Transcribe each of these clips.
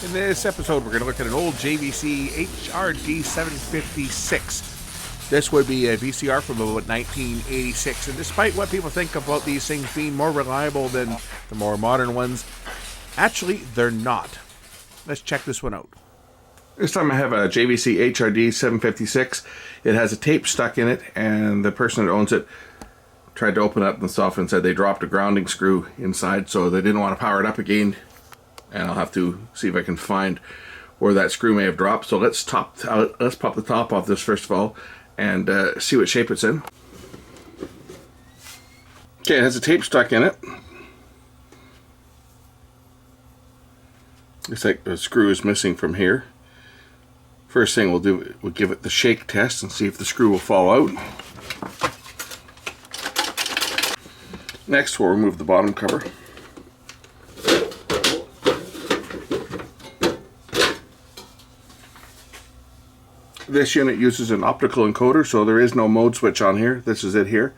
In this episode, we're going to look at an old JVC HRD756. This would be a VCR from about 1986, and despite what people think about these things being more reliable than the more modern ones, actually, they're not. Let's check this one out. This time I have a JVC HRD756. It has a tape stuck in it, and the person that owns it tried to open it up and stuff and said they dropped a grounding screw inside, so they didn't want to power it up again. And I'll have to see if I can find where that screw may have dropped. So let's pop the top off this first of all and see what shape it's in. Okay, it has a tape stuck in it. Looks like the screw is missing from here. First thing we'll do, we'll give it the shake test and see if the screw will fall out. Next, we'll remove the bottom cover. This unit uses an optical encoder, so there is no mode switch on here. This is it here.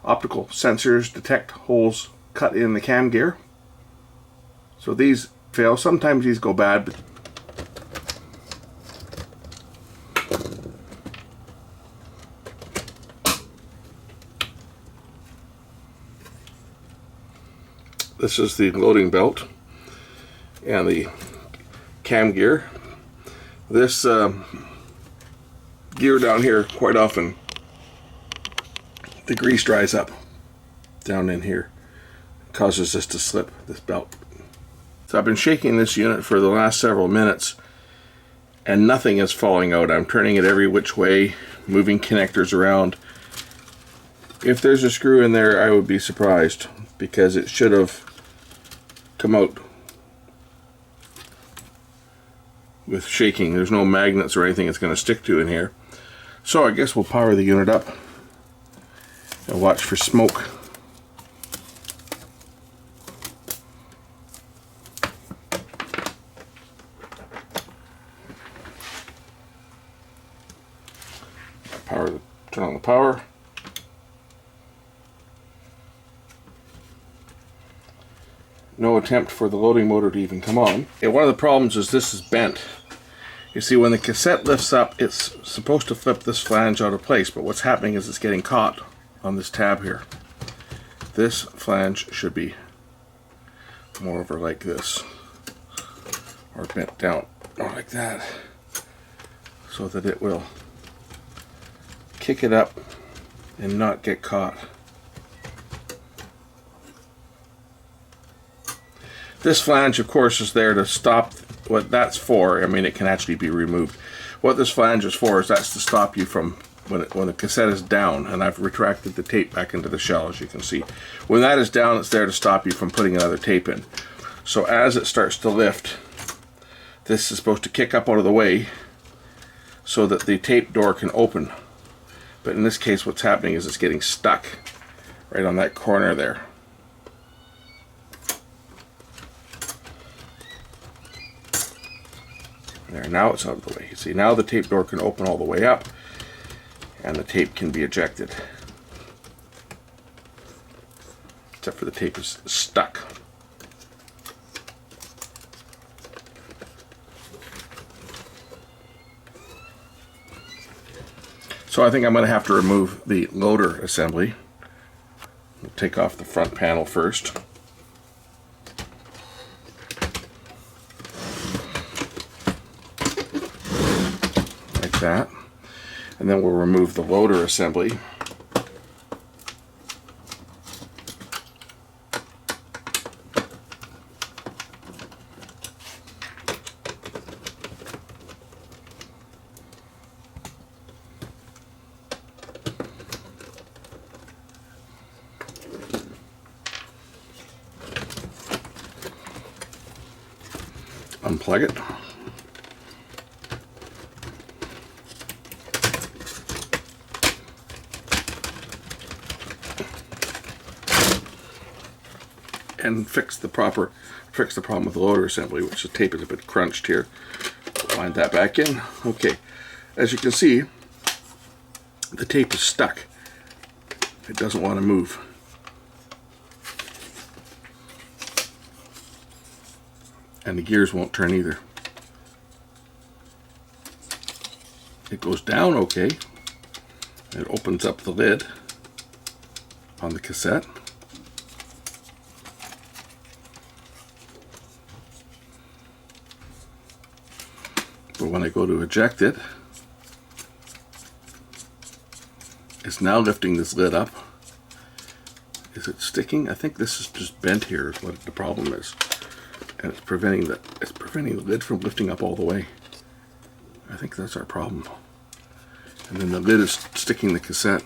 Optical sensors detect holes cut in the cam gear. So these fail. Sometimes these go bad, but this is the loading belt and the cam gear. This gear down here, quite often the grease dries up down in here. It causes this to slip, this belt. So I've been shaking this unit for the last several minutes and nothing is falling out. I'm turning it every which way, moving connectors around. If there's a screw in there, I would be surprised, because it should have come out with shaking. There's no magnets or anything it's going to stick to in here. So I guess we'll power the unit up and watch for smoke. Turn on the power. No attempt for the loading motor to even come on. And one of the problems is this is bent. You see, when the cassette lifts up, it's supposed to flip this flange out of place, but what's happening is it's getting caught on this tab here. This flange should be more over like this, or bent down, or like that, so that it will kick it up and not get caught. This flange, of course, is there to stop what that's for. I mean, it can actually be removed. What this flange is for is that's to stop you from, when the cassette is down, and I've retracted the tape back into the shell, as you can see. When that is down, it's there to stop you from putting another tape in. So as it starts to lift, this is supposed to kick up out of the way so that the tape door can open. But in this case, what's happening is it's getting stuck right on that corner there. There, now it's out of the way. You see, now the tape door can open all the way up and the tape can be ejected. Except for the tape is stuck. So I think I'm going to have to remove the loader assembly. We'll take off the front panel first. That, and then we'll remove the loader assembly. Unplug it. And fix the problem with the loader assembly, which the tape is a bit crunched here. Wind that back in. Okay, as you can see, the tape is stuck. It doesn't want to move. And the gears won't turn either. It goes down okay. It opens up the lid on the cassette. But when I go to eject it, it's now lifting this lid up. Is it sticking? I think this is just bent here is what the problem is. And it's preventing the lid from lifting up all the way. I think that's our problem. And then the lid is sticking the cassette.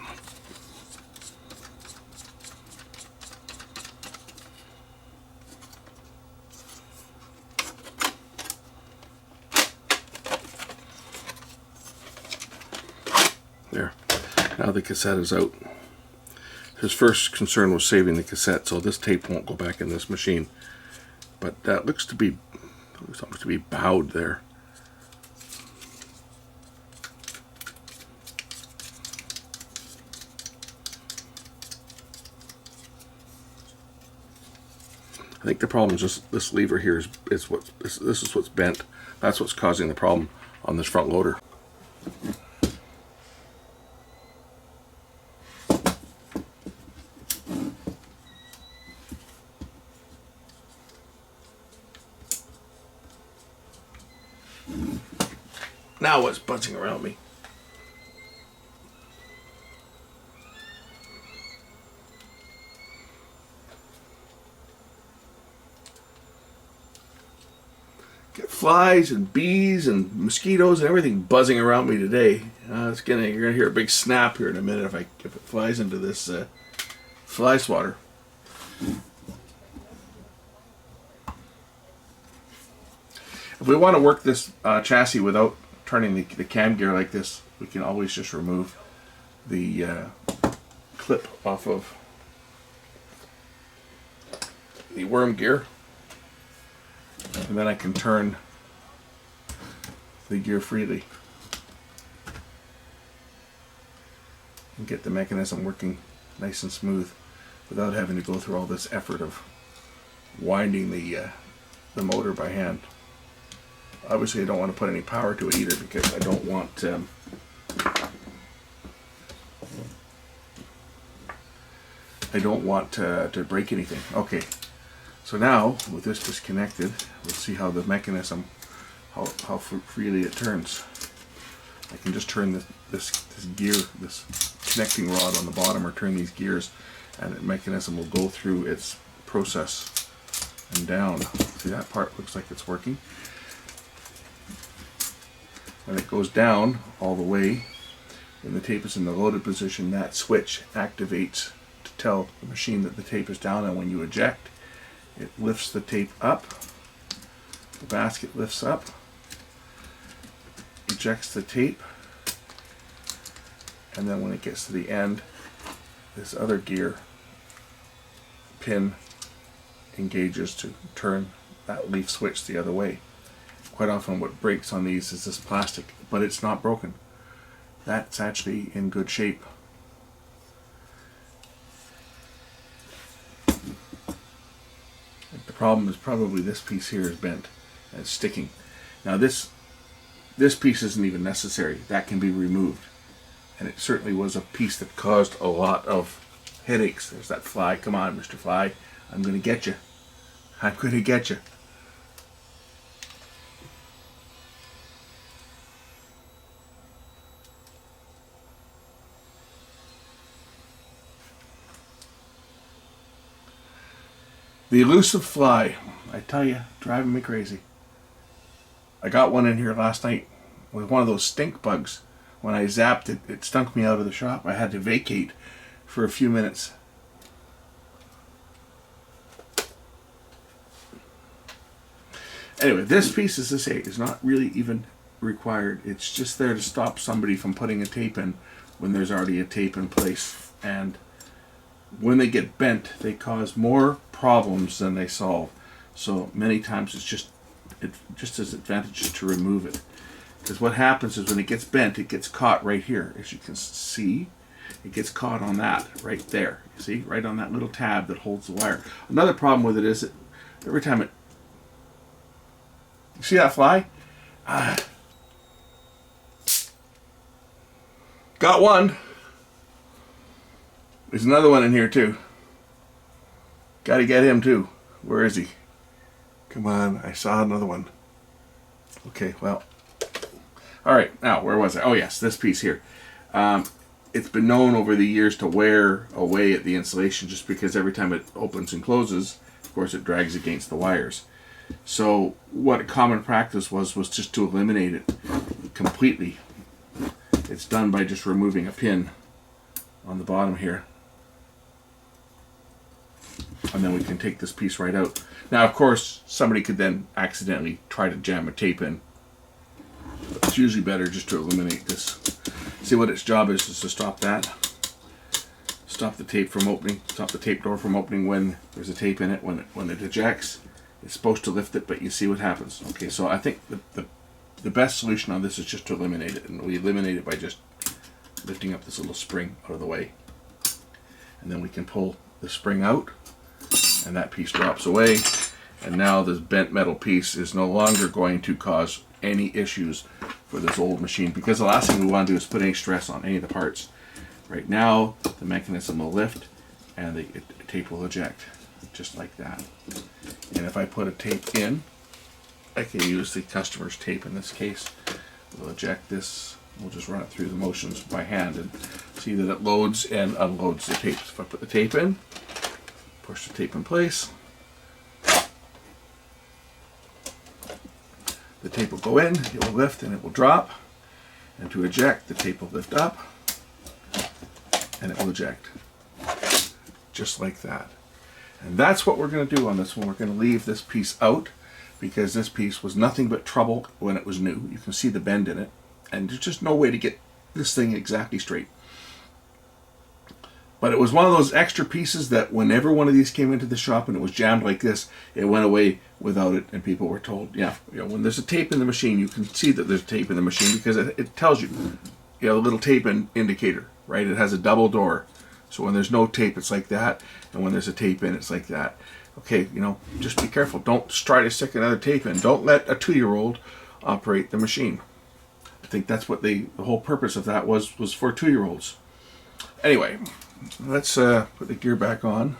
There. Now the cassette is out. His first concern was saving the cassette, so this tape won't go back in this machine. But that looks to be bowed there. I think the problem is just this lever here is this is what's bent. That's what's causing the problem on this front loader. Now what's buzzing around me? Get flies and bees and mosquitoes and everything buzzing around me today. You're gonna hear a big snap here in a minute if it flies into this fly swatter. If we want to work this chassis without turning the cam gear like this, we can always just remove the clip off of the worm gear, and then I can turn the gear freely and get the mechanism working nice and smooth without having to go through all this effort of winding the motor by hand. Obviously I don't want to put any power to it either because I don't want to break anything. Okay, so now with this disconnected, let's see how the mechanism, how freely it turns. I can just turn this gear, this connecting rod on the bottom, or turn these gears, and the mechanism will go through its process and down. See, that part looks like it's working. When it goes down all the way, when the tape is in the loaded position, that switch activates to tell the machine that the tape is down, and when you eject, it lifts the tape up, the basket lifts up, ejects the tape, and then when it gets to the end, this other gear pin engages to turn that leaf switch the other way. Quite often what breaks on these is this plastic, but it's not broken. That's actually in good shape. The problem is probably this piece here is bent and it's sticking. Now this piece isn't even necessary. That can be removed. And it certainly was a piece that caused a lot of headaches. There's that fly. Come on, Mr. Fly. I'm going to get you. I'm going to get you. The elusive fly, I tell you, driving me crazy. I got one in here last night with one of those stink bugs. When I zapped it, it stunk me out of the shop. I had to vacate for a few minutes. Anyway, this piece, as I say, is not really even required. It's just there to stop somebody from putting a tape in when there's already a tape in place. And when they get bent, they cause more problems than they solve. So many times it's just as advantageous to remove it. Because what happens is when it gets bent, it gets caught right here. As you can see, it gets caught on that right there. You see, right on that little tab that holds the wire. Another problem with it is that every time it, you see that fly? Got one. There's another one in here too. Gotta get him too. Where is he? Come on, I saw another one. Okay, well. Alright, now where was I? Oh yes, this piece here. It's been known over the years to wear away at the insulation just because every time it opens and closes, of course it drags against the wires. So what a common practice was just to eliminate it completely. It's done by just removing a pin on the bottom here. And then we can take this piece right out. Now of course somebody could then accidentally try to jam a tape in. But it's usually better just to eliminate this. See what its job is to stop that. Stop the tape from opening, stop the tape door from opening when there's a tape in it, when it ejects. It's supposed to lift it, but you see what happens. Okay, so I think the best solution on this is just to eliminate it. And we eliminate it by just lifting up this little spring out of the way. And then we can pull the spring out, and that piece drops away. And now this bent metal piece is no longer going to cause any issues for this old machine, because the last thing we want to do is put any stress on any of the parts. Right now the mechanism will lift and the tape will eject just like that. And if I put a tape in, I can use the customer's tape in this case. We'll eject this, we'll just run it through the motions by hand and see that it loads and unloads the tape. If I put the tape in, push the tape in place, the tape will go in, it will lift and it will drop. And to eject, the tape will lift up and it will eject. Just like that. And that's what we're going to do on this one. We're going to leave this piece out because this piece was nothing but trouble when it was new. You can see the bend in it. And there's just no way to get this thing exactly straight. But it was one of those extra pieces that whenever one of these came into the shop and it was jammed like this, it went away without it, and people were told, yeah, you know, when there's a tape in the machine, you can see that there's tape in the machine because it tells you, you know, a little tape indicator, right? It has a double door. So when there's no tape, it's like that, and when there's a tape in, it's like that. Okay, you know, just be careful. Don't try to stick another tape in. Don't let a 2-year-old operate the machine. I think that's what the whole purpose of that was for 2-year-olds. Anyway, let's put the gear back on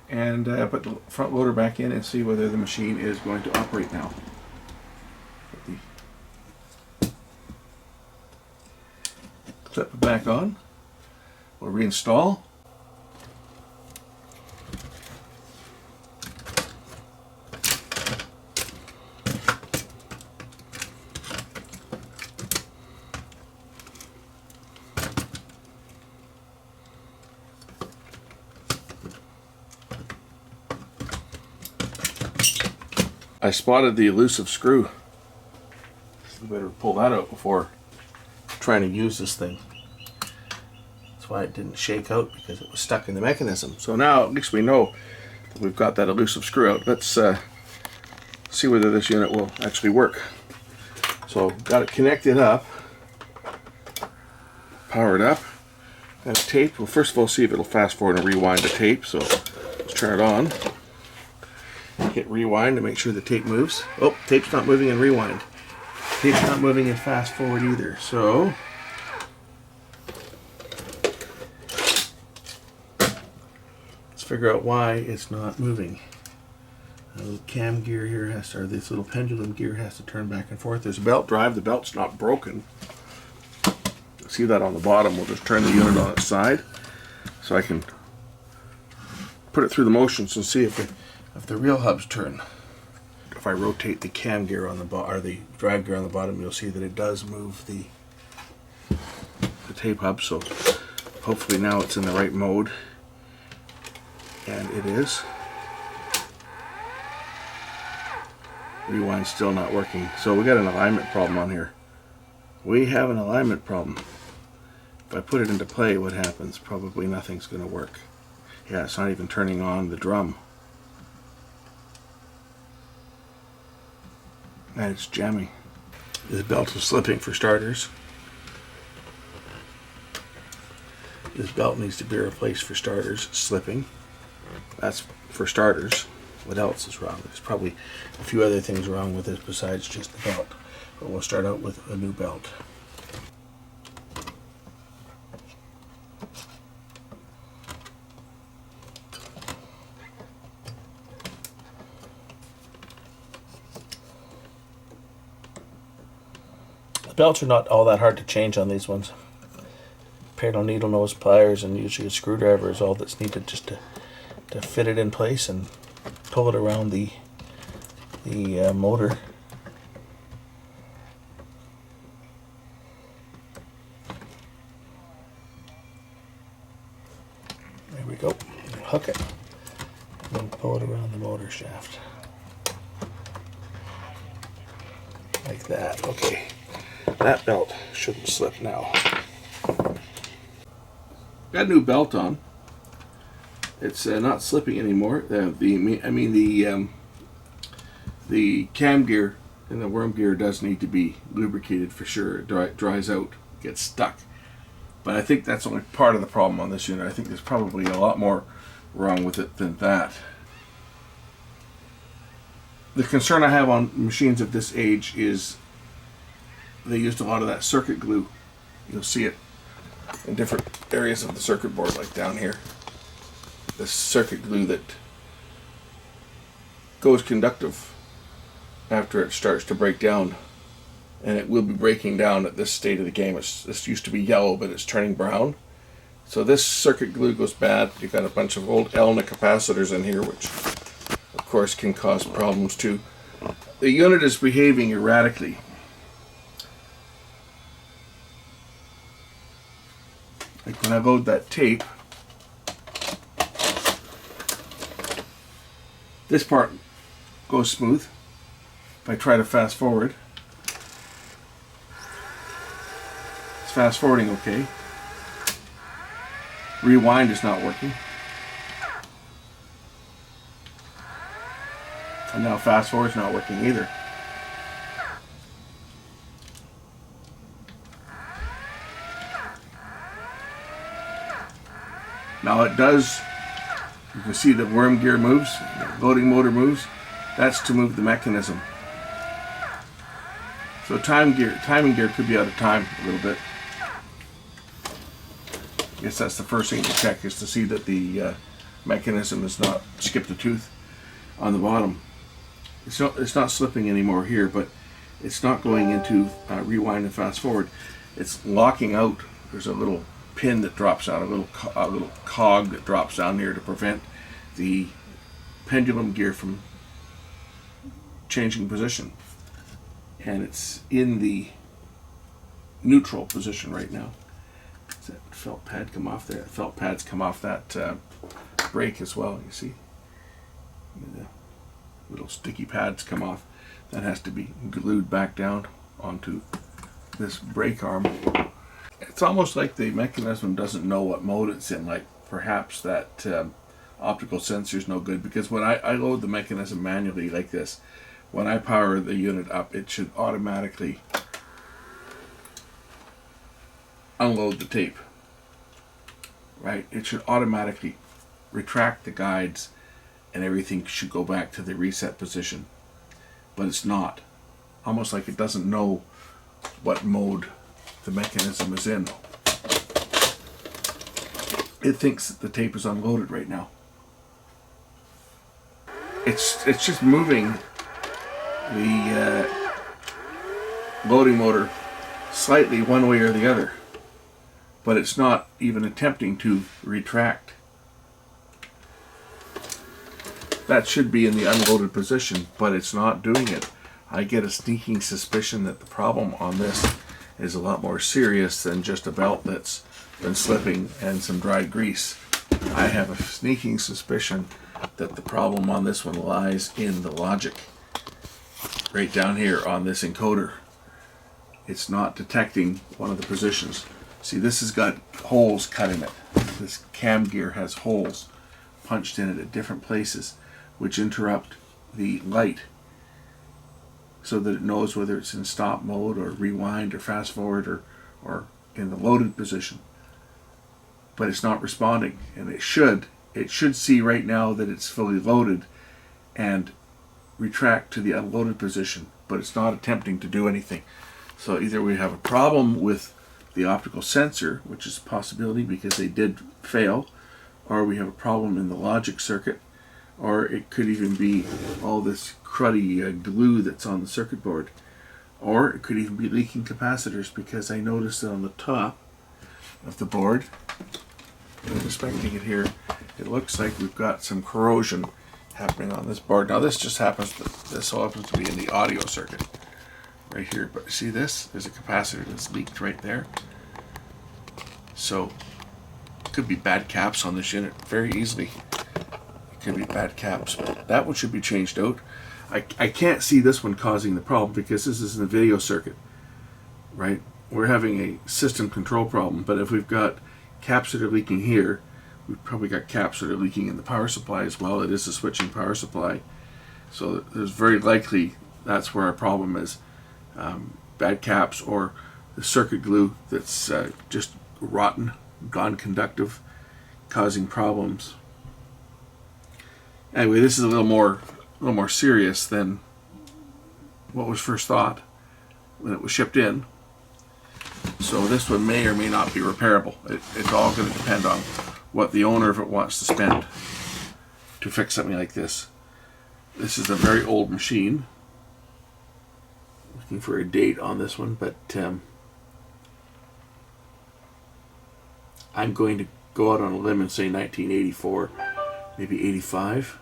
and put the front loader back in and see whether the machine is going to operate now. Put the clip back on. We'll reinstall. I spotted the elusive screw. We better pull that out before trying to use this thing. That's why it didn't shake out, because it was stuck in the mechanism. So now at least we know that we've got that elusive screw out. Let's see whether this unit will actually work. So got it connected up, powered up, got it taped. Well, first of all, see if it'll fast forward and rewind the tape. So let's turn it on. Hit rewind to make sure the tape moves. Oh, tape's not moving in rewind. Tape's not moving in fast forward either. So let's figure out why it's not moving. The cam gear here has to, or this little pendulum gear has to turn back and forth. There's a belt drive. The belt's not broken. See that on the bottom. We'll just turn the unit on its side so I can put it through the motions and see if the real hubs turn. If I rotate the cam gear on the bottom, or the drive gear on the bottom, you'll see that it does move the tape hub. So hopefully now it's in the right mode, and it is. Rewind's still not working, so we got an alignment problem on here. We have an alignment problem. If I put it into play, what happens? Probably nothing's going to work. Yeah, it's not even turning on the drum. And it's jamming. This belt is slipping for starters. This belt needs to be replaced for starters. It's slipping. That's for starters. What else is wrong? There's probably a few other things wrong with this besides just the belt. But we'll start out with a new belt. belts are not all that hard to change on these ones. A pair of needle nose pliers and usually a screwdriver is all that's needed just to fit it in place and pull it around the motor. There we go. Hook it and then pull it around the motor shaft like that. Okay, that belt shouldn't slip now. Got a new belt on. It's not slipping anymore. The cam gear and the worm gear does need to be lubricated for sure. It dries out, gets stuck. But I think that's only part of the problem on this unit. I think there's probably a lot more wrong with it than that. The concern I have on machines of this age is they used a lot of that circuit glue. You'll see it in different areas of the circuit board, like down here. The circuit glue that goes conductive after it starts to break down, and it will be breaking down at this state of the game. This used to be yellow, but it's turning brown. So this circuit glue goes bad. You've got a bunch of old Elna capacitors in here, which of course can cause problems too. The unit is behaving erratically. Like when I load that tape, this part goes smooth. If I try to fast forward, it's fast forwarding okay. Rewind is not working. And now fast forward is not working either. Now it does, you can see the worm gear moves, the loading motor moves. That's to move the mechanism. So timing gear could be out of time a little bit. I guess that's the first thing to check, is to see that the mechanism has not skipped a tooth on the bottom. It's not slipping anymore here, but it's not going into rewind and fast forward. It's locking out. There's a little pin that drops out, a little cog that drops down here to prevent the pendulum gear from changing position. And it's in the neutral position right now. Does that felt pad come off there? Felt pads come off that brake as well, you see? The little sticky pads come off. That has to be glued back down onto this brake arm. It's almost like the mechanism doesn't know what mode it's in, like perhaps that optical sensor is no good, because when I load the mechanism manually like this, when I power the unit up, it should automatically unload the tape, right? It should automatically retract the guides and everything should go back to the reset position, but it's not. Almost like it doesn't know what mode the mechanism is in. It thinks that the tape is unloaded right now. It's just moving the loading motor slightly one way or the other, but it's not even attempting to retract. That should be in the unloaded position, but it's not doing it. I get a sneaking suspicion that the problem on this is a lot more serious than just a belt that's been slipping and some dried grease. I have a sneaking suspicion that the problem on this one lies in the logic. Right down here on this encoder. It's not detecting one of the positions. See, this has got holes cut in it. This cam gear has holes punched in it at different places, which interrupt the light so that it knows whether it's in stop mode or rewind or fast forward or in the loaded position. But it's not responding, and it should see right now that it's fully loaded and retract to the unloaded position, but it's not attempting to do anything. So either we have a problem with the optical sensor, which is a possibility because they did fail, or we have a problem in the logic circuit, or it could even be all this cruddy glue that's on the circuit board, Or it could even be leaking capacitors, because I noticed that on the top of the board, I'm inspecting it here, it looks like we've got some corrosion happening on this board. Now this just happens to be in the audio circuit right here, but see this? There's a capacitor that's leaked right there. So it could be bad caps on this unit very easily. It could be bad caps, but that one should be changed out. I can't see this one causing the problem because this is in the video circuit, right? We're having a system control problem, but if we've got caps that are leaking here, we've probably got caps that are leaking in the power supply as well. It is a switching power supply, so there's very likely that's where our problem is. Bad caps or the circuit glue that's just rotten, gone conductive, causing problems. Anyway, this is a little more serious than what was first thought when it was shipped in. So this one may or may not be repairable. It's all going to depend on what the owner of it wants to spend to fix something like this. This is a very old machine. Looking for a date on this one, but I'm going to go out on a limb and say 1984, maybe 85.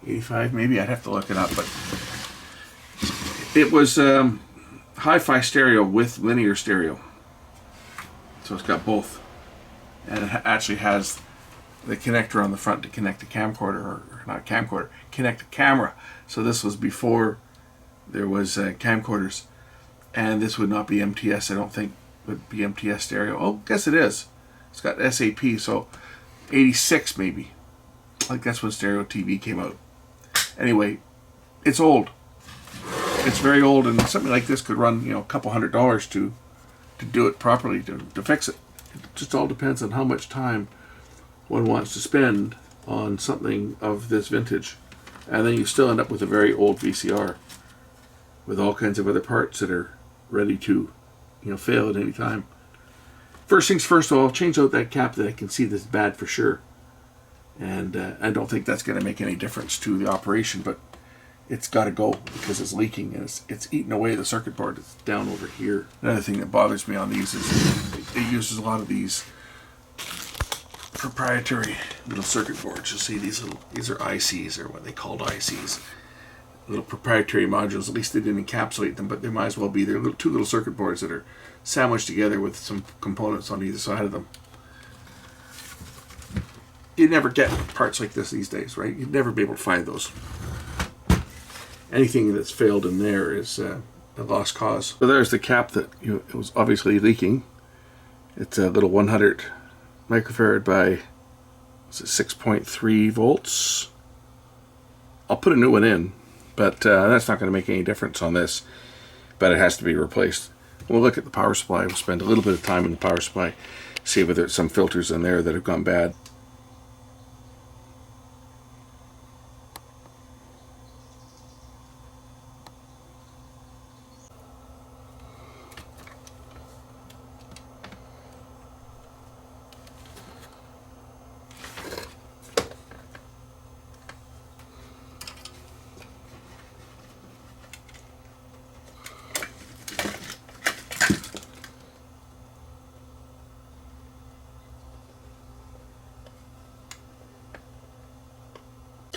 85 maybe, I'd have to look it up, but it was hi-fi stereo with linear stereo. So it's got both. And it actually has the connector on the front to connect the camcorder, or not camcorder, connect the camera. So this was before there was camcorders. And this would not be MTS, I don't think, would be MTS stereo. Oh, guess it is. It's got SAP, so 86 maybe. Like that's when stereo TV came out. Anyway, it's old. It's very old, and something like this could run, a couple $100 to do it properly, to fix it. It just all depends on how much time one wants to spend on something of this vintage. And then you still end up with a very old VCR with all kinds of other parts that are ready to, fail at any time. First things first, I'll change out that cap that I can see that's bad for sure. And I don't think that's going to make any difference to the operation, but it's got to go because it's leaking and it's eating away the circuit board. It's down over here. Another thing that bothers me on these is it uses a lot of these proprietary little circuit boards. You'll see these are ICs, or what they called ICs. Little proprietary modules. At least they didn't encapsulate them, but they might as well be. They're two little circuit boards that are sandwiched together with some components on either side of them. You'd never get parts like this these days, right? You'd never be able to find those. Anything that's failed in there is a lost cause. So there's the cap that it was obviously leaking. It's a little 100 microfarad by 6.3 volts. I'll put a new one in, but that's not going to make any difference on this. But it has to be replaced. We'll look at the power supply. We'll spend a little bit of time in the power supply, see whether there's some filters in there that have gone bad.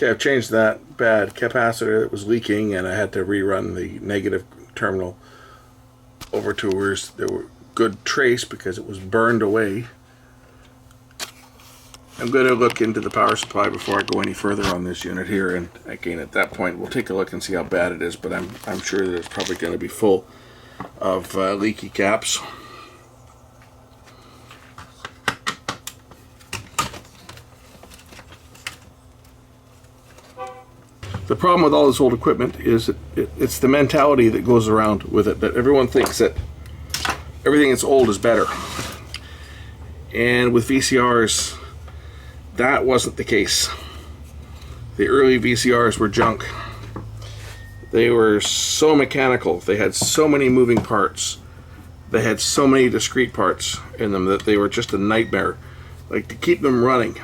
Okay, I've changed that bad capacitor that was leaking, and I had to rerun the negative terminal over to where there were good trace because it was burned away. I'm going to look into the power supply before I go any further on this unit here, and again at that point we'll take a look and see how bad it is, but I'm sure that it's probably going to be full of leaky caps. The problem with all this old equipment is it's the mentality that goes around with it, that everyone thinks that everything that's old is better. And with VCRs, that wasn't the case. The early VCRs were junk. They were so mechanical. They had so many moving parts. They had so many discrete parts in them that they were just a nightmare. Like, to keep them running.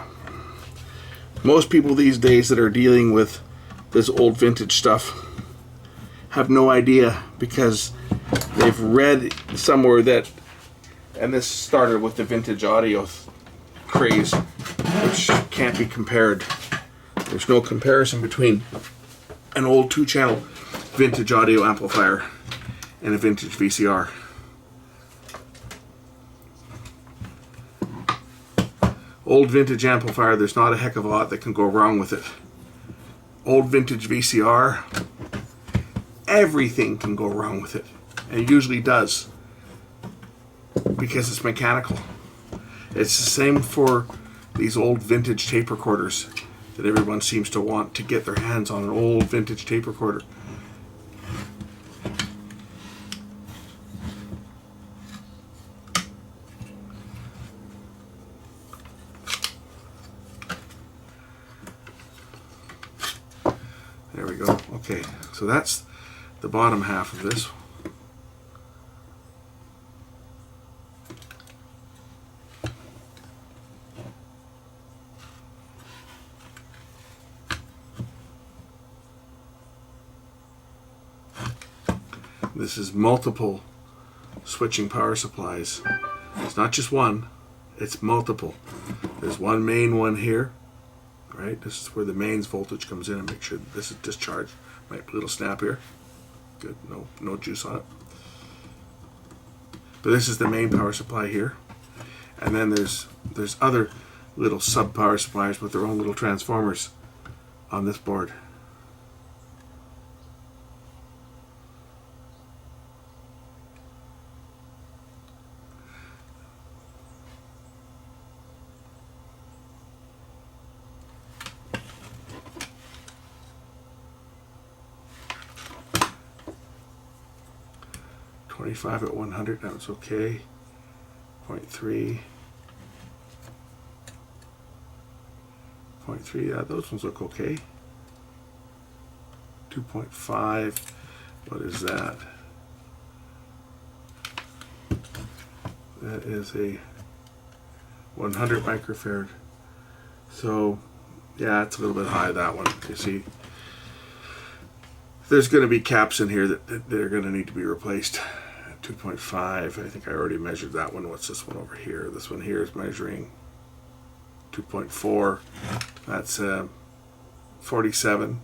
Most people these days that are dealing with this old vintage stuff have no idea, because they've read somewhere that, and this started with the vintage audio craze, which can't be compared. There's no comparison between an old 2-channel vintage audio amplifier and a vintage VCR. Old vintage amplifier, there's not a heck of a lot that can go wrong with it. Old vintage VCR, everything can go wrong with it. And it usually does, because it's mechanical. It's the same for these old vintage tape recorders that everyone seems to want to get their hands on, an old vintage tape recorder. There we go. Okay, so that's the bottom half of this. This is multiple switching power supplies. It's not just one, it's multiple. There's one main one here, right? This is where the mains voltage comes in, and make sure that this is discharged. Right, little snap here. Good, no juice on it. But this is the main power supply here. And then there's other little sub power supplies with their own little transformers on this board. .5 at 100, that was okay. 0.3. 0.3, yeah, those ones look okay. 2.5, what is that? That is a 100 microfarad. So, yeah, it's a little bit high, that one. You see, there's going to be caps in here that are going to need to be replaced. 2.5, I think I already measured that one. What's this one over here? This one here is measuring 2.4. That's 47.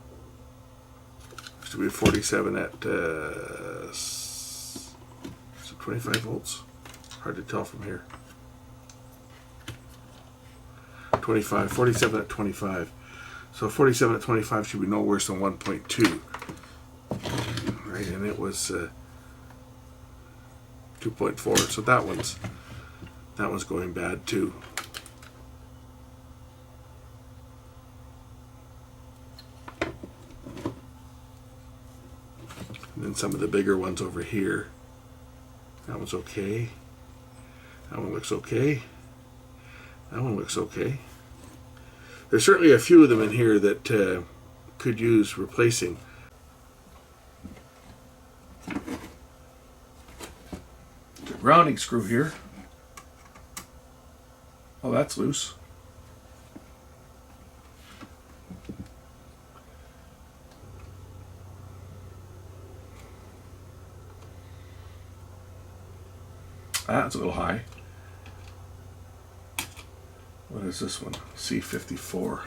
Used to be 47 at 25 volts. Hard to tell from here. 47 at 25. So 47 at 25 should be no worse than 1.2. Right, and it was 2.4, so that one's going bad too. And then some of the bigger ones over here. That one's okay. That one looks okay. That one looks okay. There's certainly a few of them in here that could use replacing. Grounding screw here. Oh, that's loose. That's a little high. What is this one? C54.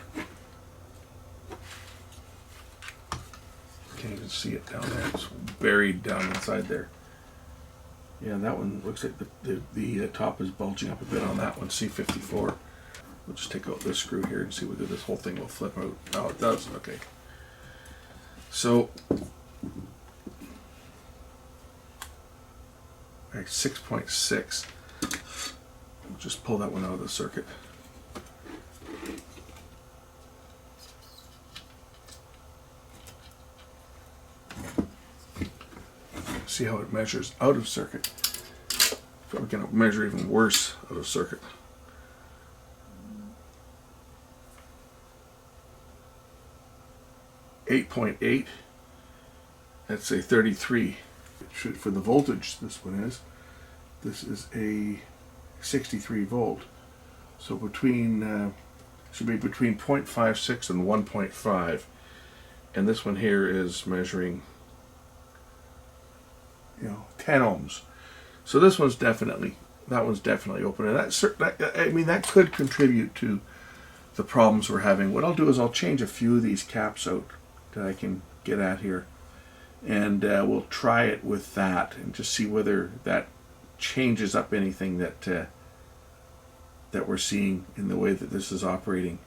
Can't even see it down there. It's buried down inside there. Yeah, that one looks like the top is bulging up a bit on that one, C54. We'll just take out this screw here and see whether this whole thing will flip out. Oh, it does. Okay. So, like 6.6. We'll just pull that one out of the circuit. See how it measures out of circuit. Probably going to measure even worse out of circuit. .8. That's a 33. For the voltage, this one is. This is a 63 volt. So should be between 0.56 and 1.5. And this one here is measuring 10 ohms. So this one's definitely, that one's definitely open, and that could contribute to the problems we're having. What I'll do is I'll change a few of these caps out that I can get at here, and we'll try it with that and just see whether that changes up anything that we're seeing in the way that this is operating.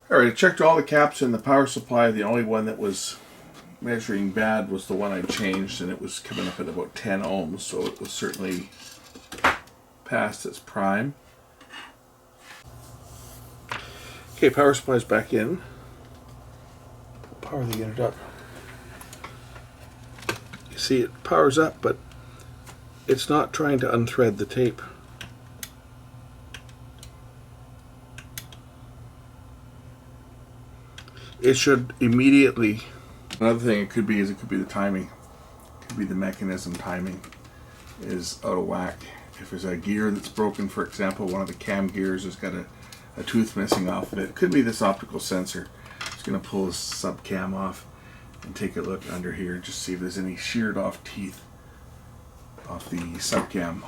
Alright, I checked all the caps in the power supply. The only one that was measuring bad was the one I changed, and it was coming up at about 10 ohms, so it was certainly past its prime. Okay, power supply's back in. Power the unit up. You see it powers up, but it's not trying to unthread the tape. It should immediately. Another thing it could be is the timing. It could be the mechanism timing is out of whack. If there's a gear that's broken, for example, one of the cam gears has got a tooth missing off of it. It could be this optical sensor. Just going to pull this sub cam off and take a look under here, just see if there's any sheared off teeth off the sub cam.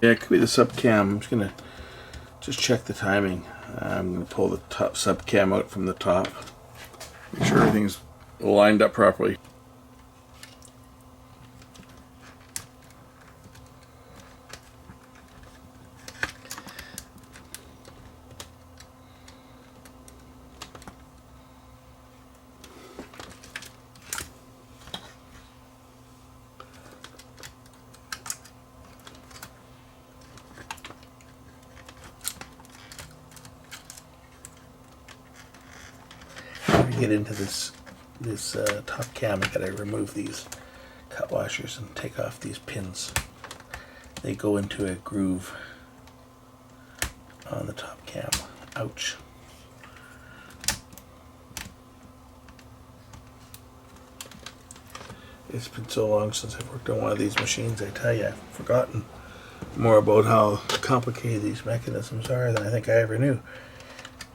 Yeah, it could be the sub cam. I'm just going to check the timing. I'm going to pull the top sub cam out from the top. Make sure everything's lined up properly. Get into this top cam, I gotta remove these cut washers and take off these pins. They go into a groove on the top cam. Ouch. It's been so long since I've worked on one of these machines, I tell you, I've forgotten more about how complicated these mechanisms are than I think I ever knew.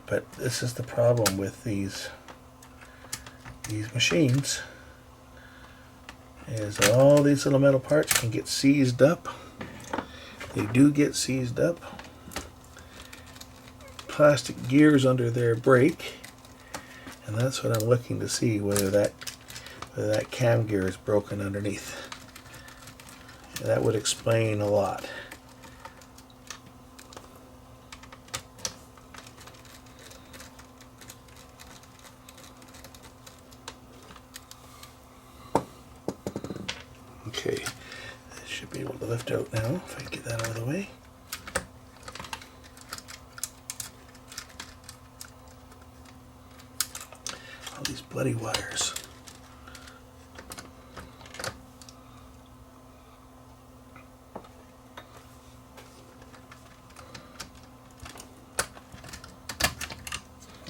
But this is the problem with these machines, is all these little metal parts can get seized up. They do get seized up. Plastic gears under there break, and that's what I'm looking to see, whether that cam gear is broken underneath. That would explain a lot. Okay, I should be able to lift out now if I can get that out of the way. All these bloody wires.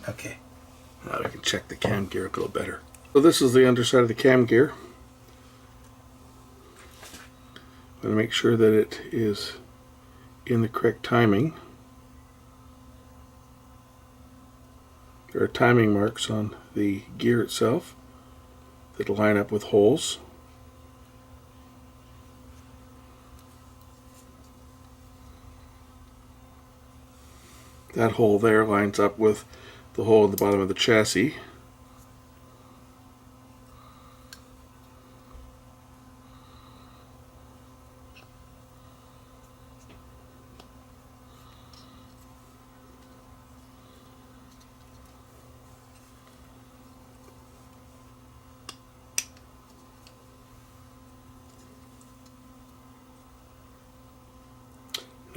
Okay, now I can check the cam gear a little better. So this is the underside of the cam gear. I'm going to make sure that it is in the correct timing. There are timing marks on the gear itself that line up with holes. That hole there lines up with the hole at the bottom of the chassis.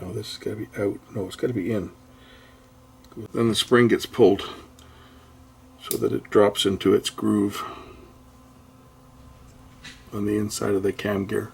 No, this has got to be out. No, it's got to be in. Then the spring gets pulled so that it drops into its groove on the inside of the cam gear.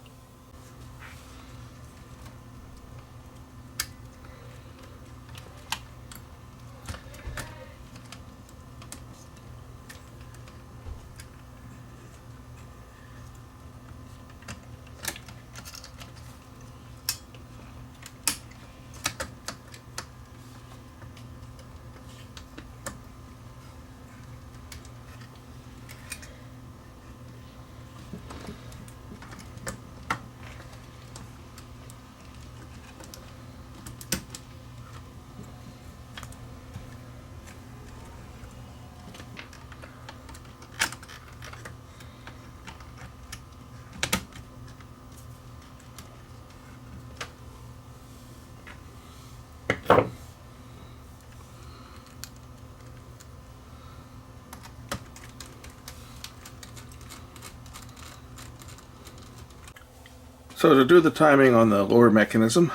So to do the timing on the lower mechanism,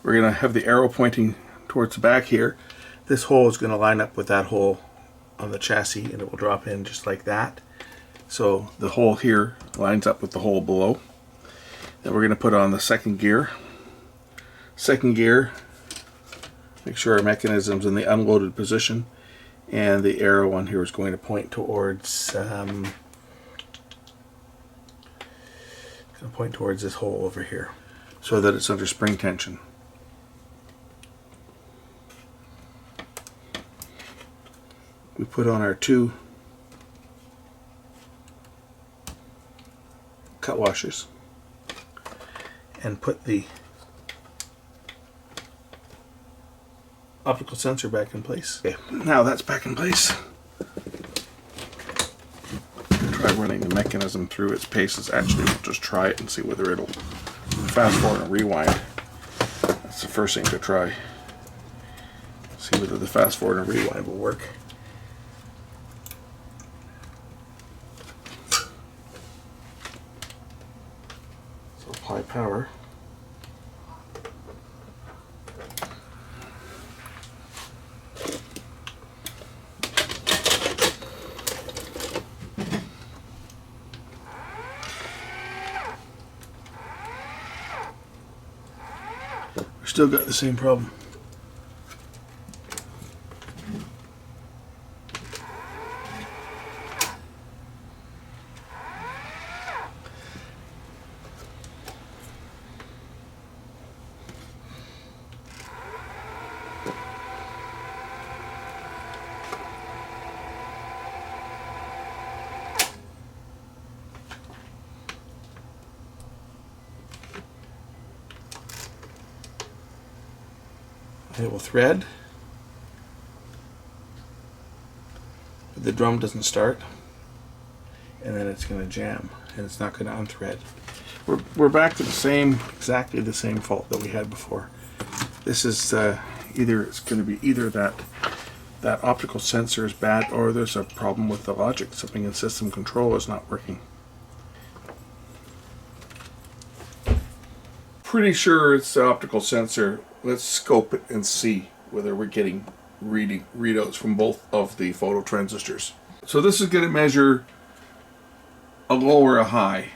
we're going to have the arrow pointing towards the back here. This hole is going to line up with that hole on the chassis, and it will drop in just like that. So the hole here lines up with the hole below. Then we're going to put on the second gear. Second gear, make sure our mechanism's in the unloaded position, and the arrow on here is going to point towards this hole over here, so that it's under spring tension. We put on our 2 cut washers and put the optical sensor back in place. Okay, now that's back in place. Try running the mechanism through its paces. Actually, we'll just try it and see whether it'll fast forward and rewind. That's the first thing to try. See whether the fast forward and rewind will work. So apply power. Still got the same problem. It will thread, but the drum doesn't start, and then it's going to jam, and it's not going to unthread. We're back to exactly the same fault that we had before. This is it's going to be either that optical sensor is bad, or there's a problem with the logic. Something in system control is not working. Pretty sure it's the optical sensor. Let's scope it and see whether we're getting readouts from both of the photo transistors. So this is going to measure a low or a high.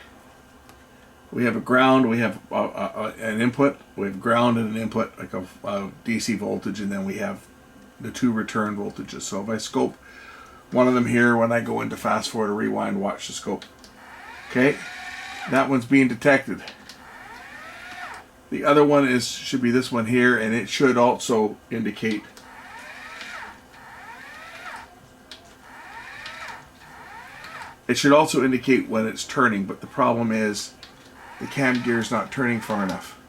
We have a ground, we have an input, we have ground and an input, like a DC voltage, and then we have the 2 return voltages. So if I scope one of them here, when I go into fast forward or rewind, watch the scope. Okay, that one's being detected. The other one should be this one here, and it should also indicate when it's turning, but the problem is the cam gear is not turning far enough.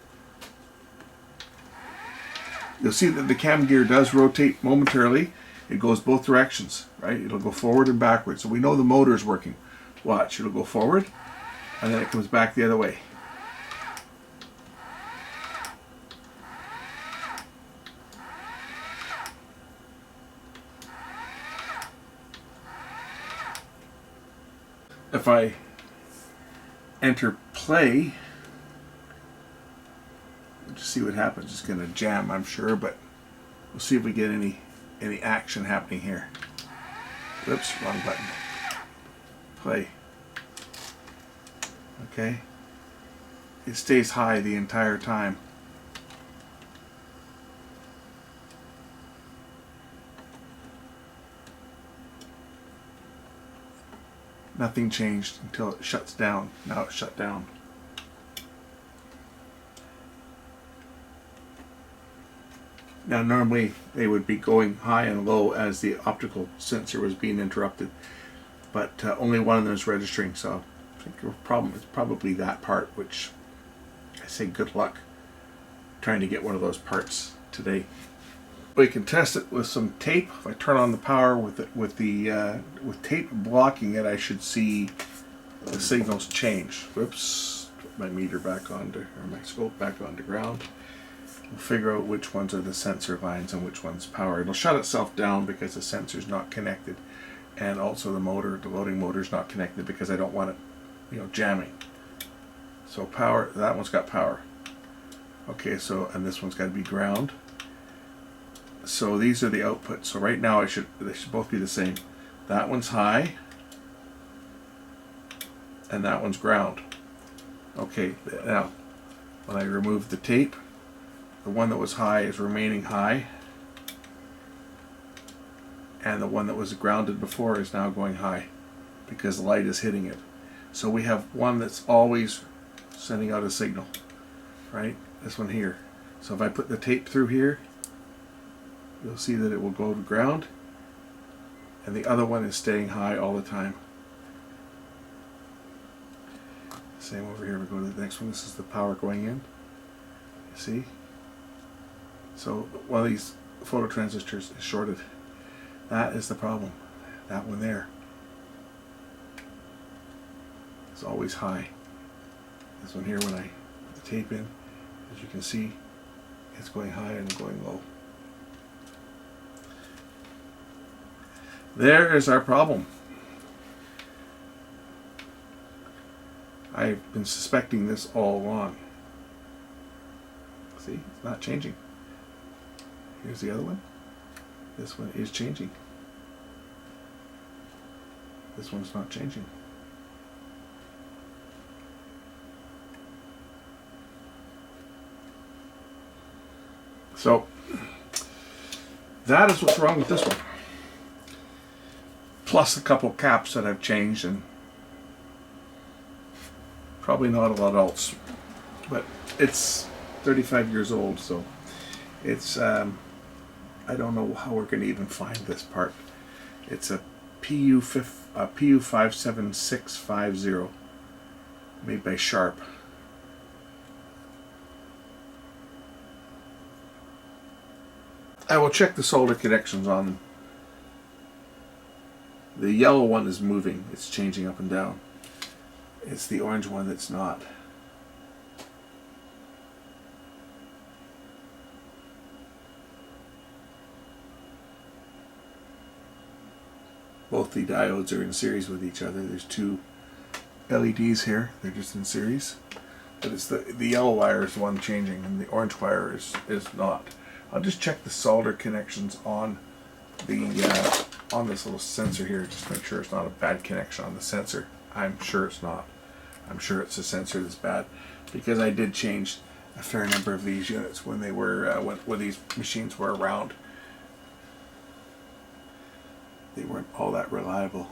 You'll see that the cam gear does rotate momentarily. It goes both directions, right? It'll go forward and backwards. So we know the motor is working. Watch, it'll go forward, and then it comes back the other way. If I enter play, just see what happens. It's going to jam, I'm sure, but we'll see if we get any action happening here. Whoops, wrong button. Play. Okay. It stays high the entire time. Nothing changed until it shuts down. Now it's shut down. Now normally they would be going high and low as the optical sensor was being interrupted, but only one of them is registering, so I think the problem is probably that part, which I say good luck trying to get one of those parts today. We can test it with some tape. If I turn on the power with tape blocking it, I should see the signals change. Whoops, put my meter back onto, or my scope back onto ground. We'll figure out which ones are the sensor lines and which one's power. It'll shut itself down because the sensor's not connected, and also the loading motor is not connected because I don't want it, jamming. So power, that one's got power. Okay, so, and this one's got to be ground. So these are the outputs. So right now they should both be the same. That one's high, and that one's ground. Okay, now when I remove the tape, the one that was high is remaining high, and the one that was grounded before is now going high because the light is hitting it. So we have one that's always sending out a signal, right? This one here. So if I put the tape through here, you'll see that it will go to ground, and the other one is staying high all the time. Same over here. We go to the next one. This is the power going in. You see? So one of these phototransistors is shorted. That is the problem. That one there is always high. This one here, when I put the tape in, as you can see, it's going high and going low. There is our problem. I've been suspecting this all along. See, it's not changing. Here's the other one. This one is changing. This one's not changing. So that is what's wrong with this one. Plus a couple caps that I've changed, and probably not a lot else. But it's 35 years old, so it's I don't know how we're going to even find this part. It's a PU 57650 made by Sharp. I will check the solder connections on them. The yellow one is moving. It's changing up and down. It's the orange one that's not. Both the diodes are in series with each other. There's two LEDs here. They're just in series. But it's the yellow wire is the one changing, and the orange wire is not. I'll just check the solder connections on the on this little sensor here, just to make sure it's not a bad connection on the sensor. I'm sure it's not. I'm sure it's the sensor that's bad, because I did change a fair number of these units when they were when these machines were around. They weren't all that reliable.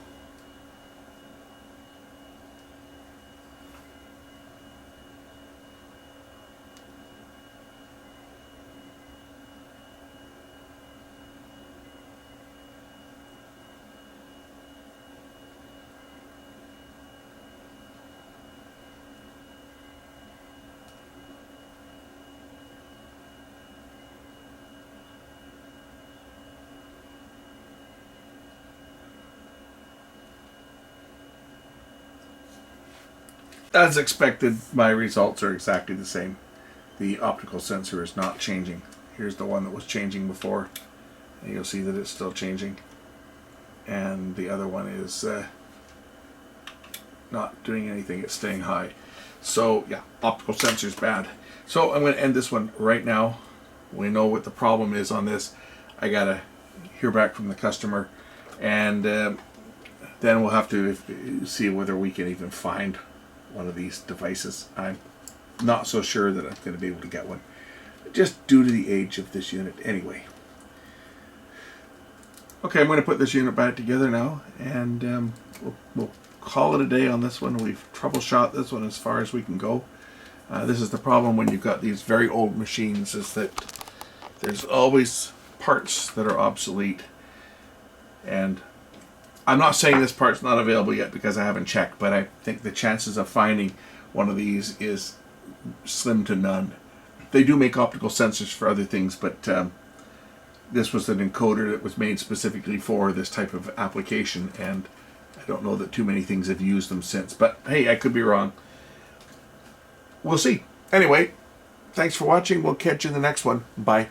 As expected, my results are exactly the same. The optical sensor is not changing. Here's the one that was changing before, and you'll see that it's still changing. And the other one is not doing anything. It's staying high. So yeah, optical sensor's bad. So I'm going to end this one right now. We know what the problem is on this. I got to hear back from the customer, and then we'll have to see whether we can even find one of these devices. I'm not so sure that I'm going to be able to get one, just due to the age of this unit anyway. Okay, I'm going to put this unit back together now, and we'll call it a day on this one. We've troubleshot this one as far as we can go. This is the problem when you've got these very old machines, is that there's always parts that are obsolete. And I'm not saying this part's not available yet because I haven't checked, but I think the chances of finding one of these is slim to none. They do make optical sensors for other things, but this was an encoder that was made specifically for this type of application, and I don't know that too many things have used them since. But hey, I could be wrong. We'll see. Anyway, thanks for watching. We'll catch you in the next one. Bye.